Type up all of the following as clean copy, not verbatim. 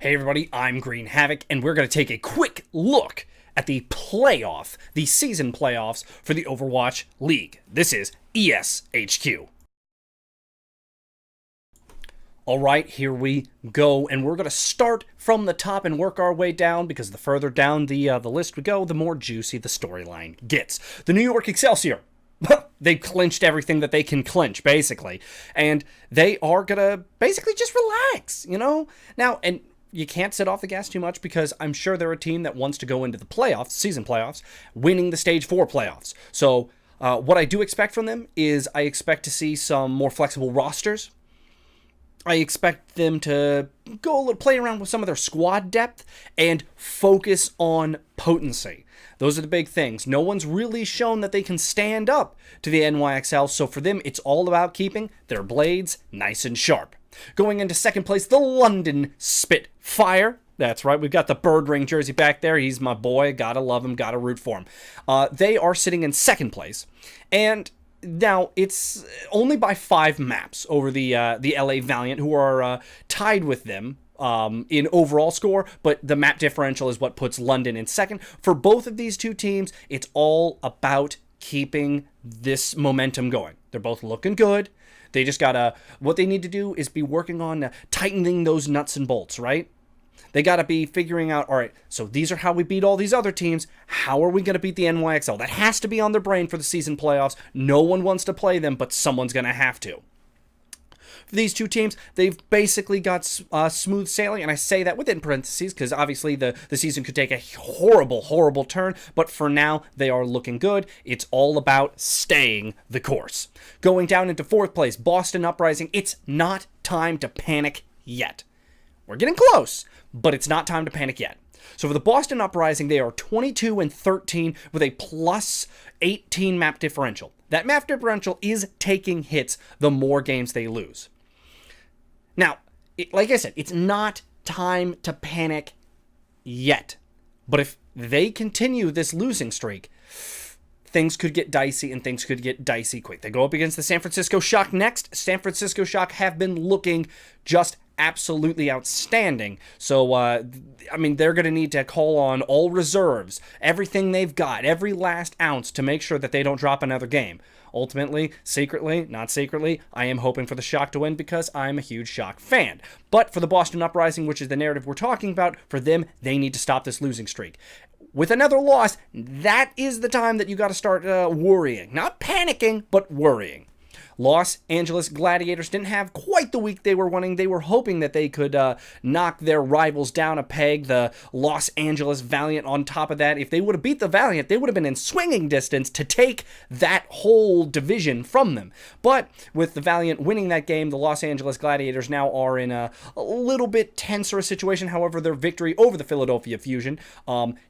Hey everybody, I'm Green Havoc, and we're going to take a quick look at the season playoffs for the Overwatch League. This is ESHQ. Alright, here we go, and we're going to start from the top and work our way down, because the further down the list we go, the more juicy the storyline gets. The New York Excelsior. They clinched everything that they can clinch, basically. And they are going to basically just relax, you know? Now, and you can't sit off the gas too much, because I'm sure they're a team that wants to go into the playoffs, season playoffs, winning the Stage 4 playoffs. So what I do expect from them is I expect to see some more flexible rosters. I expect them to go a little play around with some of their squad depth and focus on potency. Those are the big things. No one's really shown that they can stand up to the NYXL, so for them, it's all about keeping their blades nice and sharp. Going into second place, the London Spitfire. That's right, we've got the bird ring jersey back there. He's my boy. Gotta love him, gotta root for him. They are sitting in second place, and now it's only by 5 maps over the LA Valiant, who are tied with them in overall score, but the map differential is what puts London in second. For both of these two teams, it's all about keeping this momentum going. They're both looking good. They just gotta, what they need to do is be working on tightening those nuts and bolts, right? They gotta be figuring out, all right, so these are how we beat all these other teams. How are we gonna beat the NYXL? That has to be on their brain for the season playoffs. No one wants to play them, but someone's gonna have to. For these two teams, they've basically got smooth sailing, and I say that within parentheses because obviously the season could take a horrible turn, but for now, they are looking good. It's all about staying the course. Going down into fourth place, Boston Uprising. It's not time to panic yet. We're getting close, but it's not time to panic yet. So for the Boston Uprising, they are 22-13 with a plus 18 map differential. That map differential is taking hits the more games they lose. Now, like I said, it's not time to panic yet. But if they continue this losing streak, things could get dicey, and things could get dicey quick. They go up against the San Francisco Shock next. San Francisco Shock have been looking just absolutely outstanding. So, I mean, they're going to need to call on all reserves, everything they've got, every last ounce to make sure that they don't drop another game. Ultimately, secretly, not secretly, I am hoping for the Shock to win because I'm a huge Shock fan. But for the Boston Uprising, which is the narrative we're talking about, for them, they need to stop this losing streak. With another loss, that is the time that you got to start worrying. Not panicking, but worrying. Los Angeles Gladiators didn't have quite the week they were wanting. They were hoping that they could knock their rivals down a peg, the Los Angeles Valiant on top of that. If they would have beat the Valiant, they would have been in swinging distance to take that whole division from them. But with the Valiant winning that game, the Los Angeles Gladiators now are in a little bit tenser situation. However, their victory over the Philadelphia Fusion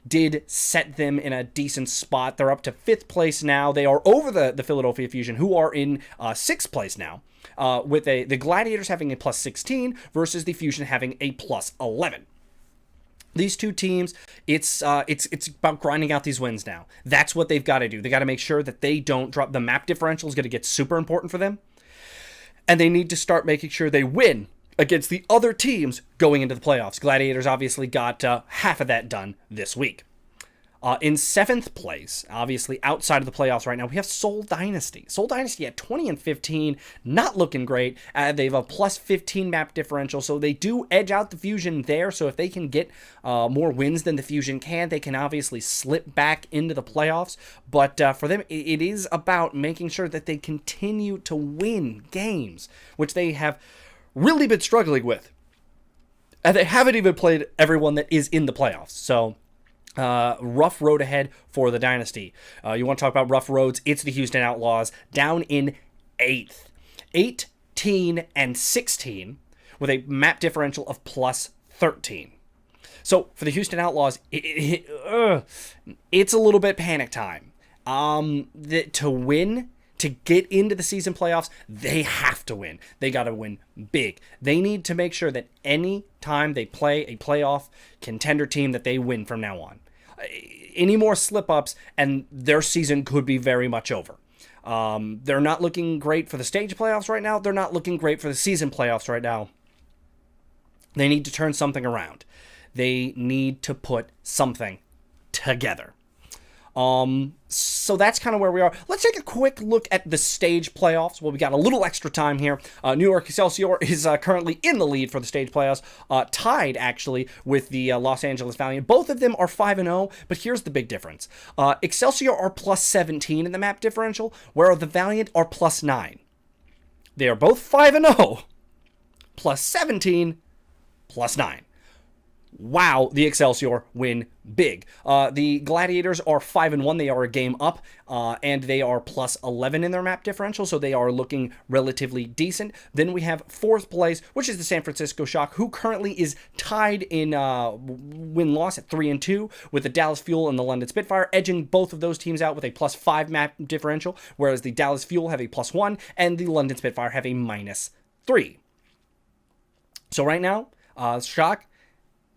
did set them in a decent spot. They're up to 5th place now. They are over the Philadelphia Fusion, who are in 6th place now, with the Gladiators having a plus 16 versus the Fusion having a plus 11. These two teams, it's about grinding out these wins now. That's what they've got to do. They got to make sure that they don't drop. The map differential is going to get super important for them, and they need to start making sure they win against the other teams going into the playoffs. Gladiators obviously got half of that done this week. In 7th place, obviously outside of the playoffs right now, we have Seoul Dynasty. Seoul Dynasty at 20-15, not looking great. They have a plus 15 map differential, so they do edge out the Fusion there. So if they can get more wins than the Fusion can, they can obviously slip back into the playoffs. But for them, it is about making sure that they continue to win games, which they have really been struggling with. And they haven't even played everyone that is in the playoffs. So rough road ahead for the Dynasty. You want to talk about rough roads? It's the Houston Outlaws down in 8th. 18-16 with a map differential of plus 13. So for the Houston Outlaws, it's a little bit panic time. To win, to get into the season playoffs, they have to win. They got to win big. They need to make sure that any time they play a playoff contender team, that they win from now on. Any more slip-ups, and their season could be very much over. They're not looking great for the stage playoffs right now. They're not looking great for the season playoffs right now. They need to turn something around. They need to put something together. So that's kind of where we are. Let's take a quick look at the stage playoffs. Well, we got a little extra time here. New York Excelsior is currently in the lead for the stage playoffs, tied actually with the Los Angeles Valiant. Both of them are 5-0, but here's the big difference. Excelsior are plus 17 in the map differential, where the Valiant are plus 9. They are both 5-0, plus 17, plus 9. Wow, the Excelsior win big. The Gladiators are 5-1. They are a game up, and they are plus 11 in their map differential, so they are looking relatively decent. Then we have fourth place, which is the San Francisco Shock, who currently is tied in win-loss at 3-2 with the Dallas Fuel and the London Spitfire, edging both of those teams out with a plus 5 map differential, whereas the Dallas Fuel have a plus 1 and the London Spitfire have a minus 3. So right now, Shock,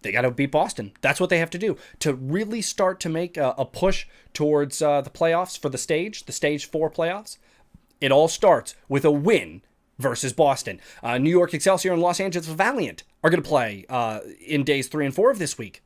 they got to beat Boston. That's what they have to do to really start to make a push towards the playoffs for the stage 4 playoffs. It all starts with a win versus Boston. New York Excelsior and Los Angeles Valiant are going to play in days 3 and 4 of this week.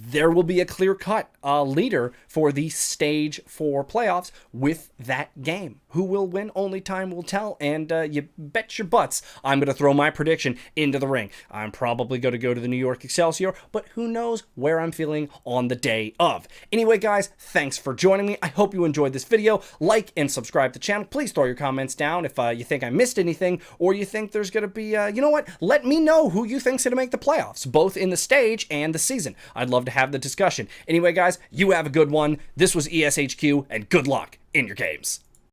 There will be a clear-cut leader for the stage 4 playoffs with that game. Who will win? Only time will tell, and you bet your butts I'm going to throw my prediction into the ring. I'm probably going to go to the New York Excelsior, but who knows where I'm feeling on the day of. Anyway, guys, thanks for joining me. I hope you enjoyed this video. Like and subscribe to the channel. Please throw your comments down if you think I missed anything, or you think there's going to be, you know what? Let me know who you think's going to make the playoffs, both in the stage and the season. I'd love to have the discussion. Anyway, guys, you have a good one. This was ESHQ, and good luck in your games.